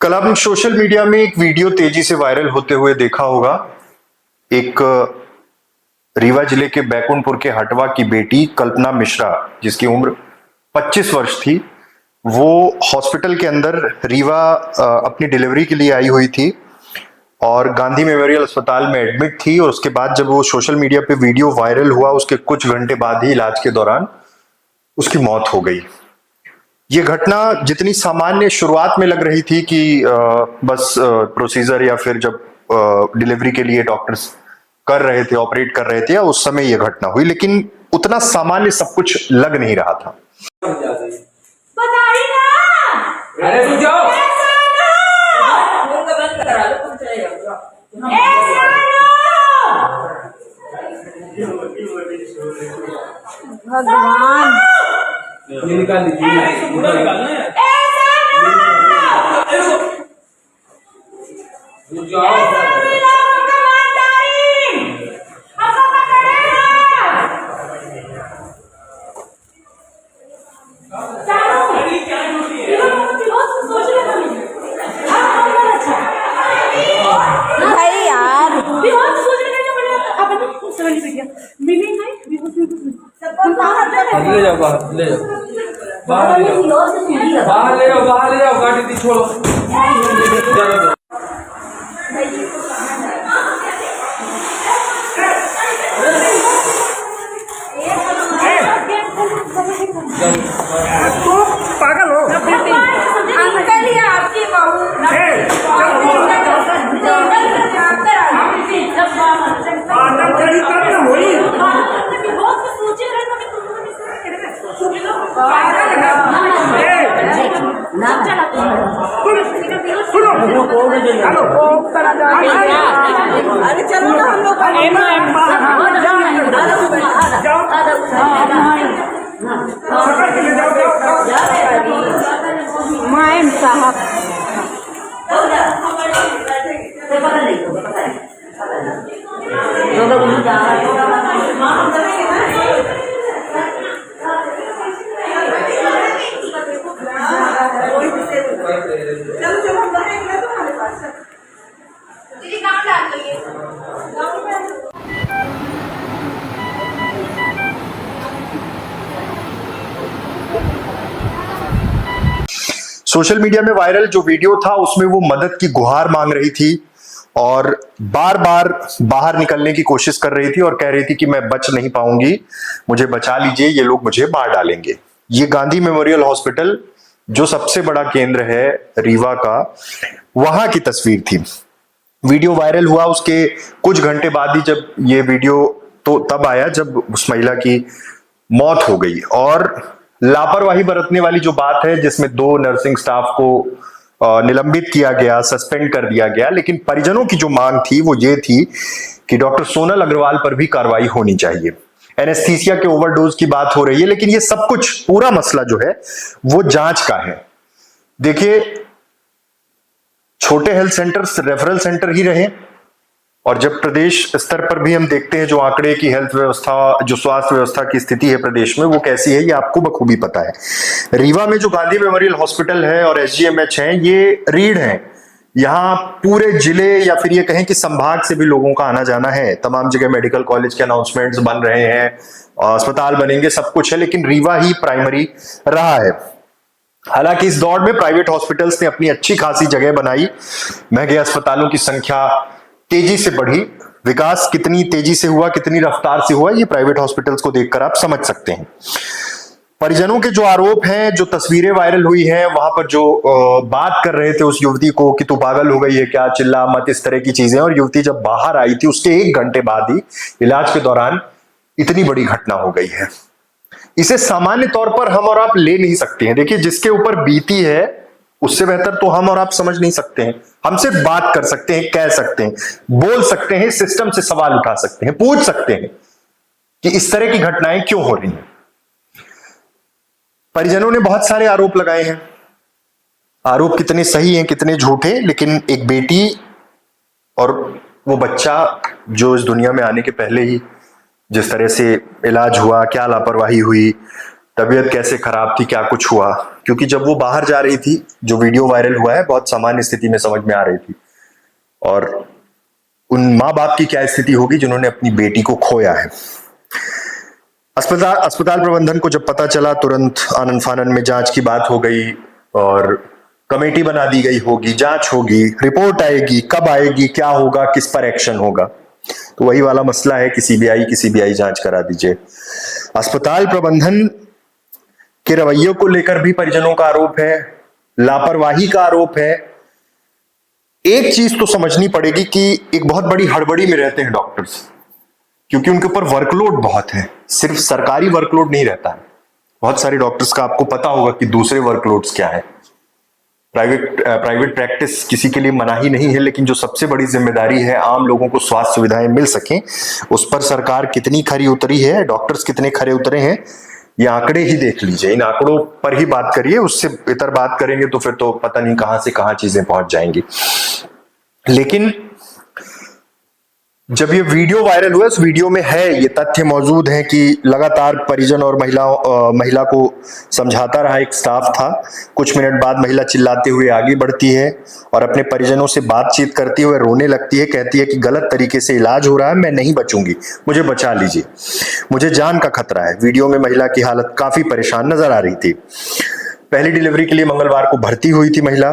कल आपने social media में एक वीडियो तेजी से वायरल होते हुए देखा होगा। एक रीवा जिले के बैकुंठपुर के हटवा की बेटी कल्पना मिश्रा, जिसकी उम्र 25 वर्ष थी, वो हॉस्पिटल के अंदर रीवा अपनी डिलीवरी के लिए आई हुई थी और गांधी मेमोरियल अस्पताल में एडमिट थी। और उसके बाद जब वो सोशल मीडिया पे वीडियो वायरल हुआ, उसके कुछ घंटे बाद ही इलाज के दौरान उसकी मौत हो गई। ये घटना जितनी सामान्य शुरुआत में लग रही थी कि बस प्रोसीजर या फिर जब डिलीवरी के लिए डॉक्टर्स कर रहे थे, ऑपरेट कर रहे थे, या उस समय ये घटना हुई, लेकिन उतना सामान्य सब कुछ लग नहीं रहा था। अरे तू जाओ। भगवान ये निकाल दीजिए, पूरा निकालना है। तू जाओ। भाई यार ले जाओ बाहर, ले जाओ बाहर, ले जाओ बाहर, ले जाओ बाहर, ले जाओ गाड़ी दी छोड़ो। तो पागल हो अंकल ही आपकी बहू अरे चलो ना हम लोग मायम साहब सोशल मीडिया में वायरल जो वीडियो था उसमें वो मदद की गुहार मांग रही थी और बार बार बाहर निकलने की कोशिश कर रही थी और कह रही थी कि मैं बच नहीं पाऊंगी, मुझे बचा लीजिए, ये लोग मुझे मार डालेंगे। ये गांधी मेमोरियल हॉस्पिटल जो सबसे बड़ा केंद्र है रीवा का, वहां की तस्वीर थी। वीडियो वायरल हुआ उसके कुछ घंटे बाद ही जब ये वीडियो तो तब आया जब उस महिला की मौत हो गई। और लापरवाही बरतने वाली जो बात है, जिसमें 2 नर्सिंग स्टाफ को निलंबित किया गया, सस्पेंड कर दिया गया, लेकिन परिजनों की जो मांग थी वो ये थी कि डॉक्टर सोनल अग्रवाल पर भी कार्रवाई होनी चाहिए। एनेस्थीसिया के ओवरडोज की बात हो रही है, लेकिन ये सब कुछ पूरा मसला जो है वो जांच का है। देखिए, छोटे हेल्थ सेंटर्स रेफरल सेंटर ही रहे, और जब प्रदेश स्तर पर भी हम देखते हैं जो आंकड़े की हेल्थ व्यवस्था, जो स्वास्थ्य व्यवस्था की स्थिति है प्रदेश में, वो कैसी है ये आपको बखूबी पता है। रीवा में जो गांधी मेमोरियल हॉस्पिटल है और एसजीएमएच है, ये रीढ़ है। यहाँ पूरे जिले या फिर ये कहें कि संभाग से भी लोगों का आना जाना है। तमाम जगह मेडिकल कॉलेज के अनाउंसमेंट्स बन रहे हैं, अस्पताल बनेंगे, सब कुछ है, लेकिन रीवा ही प्राइमरी रहा है। हालांकि इस दौर में प्राइवेट हॉस्पिटल्स ने अपनी अच्छी खासी जगह बनाई, महंगे अस्पतालों की संख्या तेजी से बढ़ी। विकास कितनी तेजी से हुआ, कितनी रफ्तार से हुआ, ये प्राइवेट हॉस्पिटल्स को देखकर आप समझ सकते हैं। परिजनों के जो आरोप हैं, जो तस्वीरें वायरल हुई हैं, वहां पर जो बात कर रहे थे उस युवती को कि तू पागल हो गई है क्या, चिल्ला मत, इस तरह की चीजें। और युवती जब बाहर आई थी उसके 1 घंटे बाद ही इलाज के दौरान इतनी बड़ी घटना हो गई है। इसे सामान्य तौर पर हम और आप ले नहीं सकते हैं। देखिए, जिसके ऊपर बीती है उससे बेहतर तो हम और आप समझ नहीं सकते हैं। हम सिर्फ बात कर सकते हैं, कह सकते हैं, बोल सकते हैं, सिस्टम से सवाल उठा सकते हैं, पूछ सकते हैं कि इस तरह की घटनाएं क्यों हो रही हैं। परिजनों ने बहुत सारे आरोप लगाए हैं, आरोप कितने सही हैं कितने झूठे, लेकिन एक बेटी और वो बच्चा जो इस दुनिया में आने के पहले ही जिस तरह से इलाज हुआ, क्या लापरवाही हुई, तबीयत कैसे खराब थी, क्या कुछ हुआ, क्योंकि जब वो बाहर जा रही थी, जो वीडियो वायरल हुआ है, बहुत सामान्य स्थिति में समझ में आ रही थी। और उन माँ बाप की क्या स्थिति होगी जिन्होंने अपनी बेटी को खोया है। अस्पताल प्रबंधन को जब पता चला, तुरंत आनन फानन में जांच की बात हो गई और कमेटी बना दी गई होगी, जांच होगी, रिपोर्ट आएगी, कब आएगी, क्या होगा, किस पर एक्शन होगा। तो वही वाला मसला है कि सीबीआई जांच करा दीजिए। अस्पताल प्रबंधन के रवैये को लेकर भी परिजनों का आरोप है, लापरवाही का आरोप है। एक चीज तो समझनी पड़ेगी कि एक बहुत बड़ी हड़बड़ी में रहते हैं डॉक्टर्स, क्योंकि उनके ऊपर वर्कलोड बहुत है। सिर्फ सरकारी वर्कलोड नहीं रहता है, बहुत सारे डॉक्टर्स का आपको पता होगा कि दूसरे वर्कलोड्स क्या है। प्राइवेट प्रैक्टिस किसी के लिए मना ही नहीं है, लेकिन जो सबसे बड़ी जिम्मेदारी है आम लोगों को स्वास्थ्य सुविधाएं मिल सकें, उस पर सरकार कितनी खरी उतरी है, डॉक्टर्स कितने खरे उतरे हैं, ये आंकड़े ही देख लीजिए। इन आंकड़ों पर ही बात करिए, उससे इतर बात करेंगे तो फिर तो पता नहीं कहां से कहां चीजें पहुंच जाएंगी। लेकिन जब ये वीडियो वायरल हुआ, इस वीडियो में है ये तथ्य मौजूद है कि लगातार परिजन और महिला को समझाता रहा एक स्टाफ था। कुछ मिनट बाद महिला चिल्लाते हुए आगे बढ़ती है और अपने परिजनों से बातचीत करती हुए रोने लगती है। कहती है कि गलत तरीके से इलाज हो रहा है, मैं नहीं बचूंगी, मुझे बचा लीजिए, मुझे जान का खतरा है। वीडियो में महिला की हालत काफी परेशान नजर आ रही थी। पहली डिलीवरी के लिए मंगलवार को भर्ती हुई थी महिला।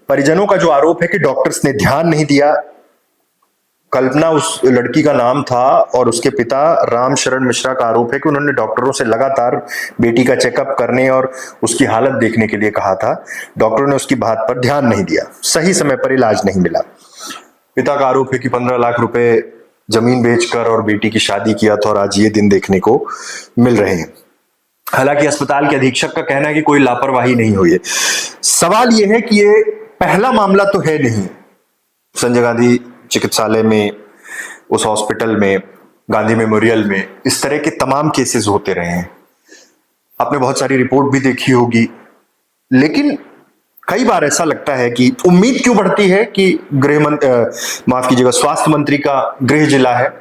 परिजनों का जो आरोप है कि डॉक्टर्स ने ध्यान नहीं दिया। कल्पना उस लड़की का नाम था और उसके पिता राम शरण मिश्रा का आरोप है कि उन्होंने डॉक्टरों से लगातार बेटी का चेकअप करने और उसकी हालत देखने के लिए कहा था। डॉक्टरों ने उसकी बात पर ध्यान नहीं दिया, सही समय पर इलाज नहीं मिला। पिता का आरोप है कि 15 लाख रुपए जमीन बेचकर और बेटी की शादी किया था और आज ये दिन देखने को मिल रहे हैं। हालांकि अस्पताल के अधीक्षक का कहना है कि कोई लापरवाही नहीं हुई है। सवाल यह है कि ये पहला मामला तो है नहीं। संजय गांधी चिकित्सालय में, उस हॉस्पिटल में, गांधी मेमोरियल में इस तरह के तमाम केसेस होते रहे हैं। आपने बहुत सारी रिपोर्ट भी देखी होगी, लेकिन कई बार ऐसा लगता है कि उम्मीद क्यों बढ़ती है कि स्वास्थ्य मंत्री का गृह जिला है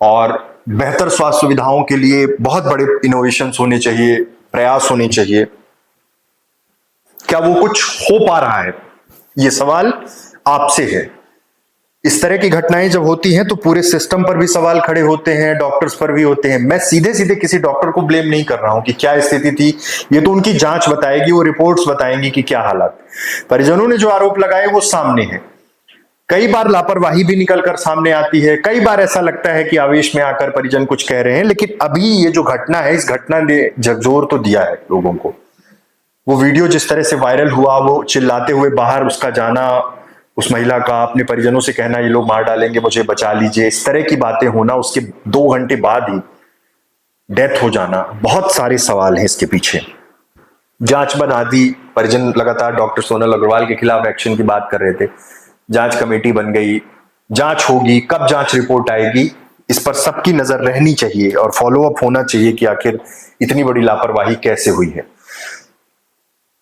और बेहतर स्वास्थ्य सुविधाओं के लिए बहुत बड़े इनोवेशंस होने चाहिए, प्रयास होने चाहिए। क्या वो कुछ हो पा रहा है? ये सवाल आपसे है। इस तरह की घटनाएं जब होती हैं तो पूरे सिस्टम पर भी सवाल खड़े होते हैं, डॉक्टर्स पर भी होते हैं। मैं सीधे सीधे किसी डॉक्टर को ब्लेम नहीं कर रहा हूं कि क्या स्थिति थी, ये तो उनकी जांच बताएगी, वो रिपोर्ट्स बताएंगी कि क्या हालात। परिजनों ने जो आरोप लगाए वो सामने है। कई बार लापरवाही भी निकलकर सामने आती है, कई बार ऐसा लगता है कि आवेश में आकर परिजन कुछ कह रहे हैं, लेकिन अभी ये जो घटना है, इस घटना ने झकझोर तो दिया है लोगों को। वो वीडियो जिस तरह से वायरल हुआ, वो चिल्लाते हुए बाहर उसका जाना, उस महिला का अपने परिजनों से कहना ये लोग मार डालेंगे, मुझे बचा लीजिए, इस तरह की बातें होना, उसके 2 घंटे बाद ही डेथ हो जाना, बहुत सारे सवाल हैं इसके पीछे। जांच बना दी, परिजन लगातार डॉक्टर सोनल अग्रवाल के खिलाफ एक्शन की बात कर रहे थे। जांच कमेटी बन गई, जांच होगी, कब जांच रिपोर्ट आएगी, इस पर सबकी नजर रहनी चाहिए और फॉलोअप होना चाहिए कि आखिर इतनी बड़ी लापरवाही कैसे हुई है।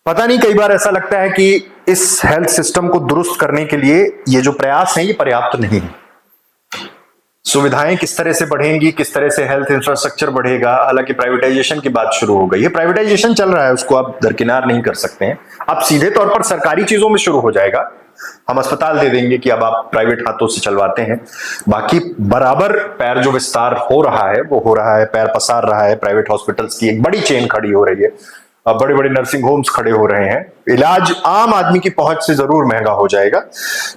पता नहीं, कई बार ऐसा लगता है कि इस हेल्थ सिस्टम को दुरुस्त करने के लिए ये जो प्रयास है ये पर्याप्त नहीं है। सुविधाएं किस तरह से बढ़ेंगी, किस तरह से हेल्थ इंफ्रास्ट्रक्चर बढ़ेगा। हालांकि प्राइवेटाइजेशन की बात शुरू हो गई है, प्राइवेटाइजेशन चल रहा है, उसको आप दरकिनार नहीं कर सकते हैं। अब सीधे तौर पर सरकारी चीजों में शुरू हो जाएगा, हम अस्पताल दे देंगे कि अब आप प्राइवेट हाथों से चलवाते हैं। बाकी बराबर पैर जो विस्तार हो रहा है वो हो रहा है, पैर पसार रहा है। प्राइवेट हॉस्पिटल्स की एक बड़ी चेन खड़ी हो रही है, बड़े बड़े नर्सिंग होम्स खड़े हो रहे हैं। इलाज आम आदमी की पहुंच से जरूर महंगा हो जाएगा,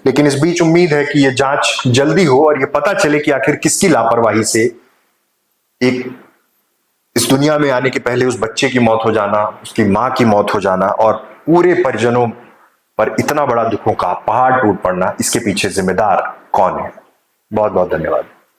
लेकिन इस बीच उम्मीद है कि यह जांच जल्दी हो और यह पता चले कि आखिर किसकी लापरवाही से एक इस दुनिया में आने के पहले उस बच्चे की मौत हो जाना, उसकी मां की मौत हो जाना और पूरे परिजनों पर इतना बड़ा दुखों का पहाड़ टूट पड़ना, इसके पीछे जिम्मेदार कौन है। बहुत बहुत धन्यवाद।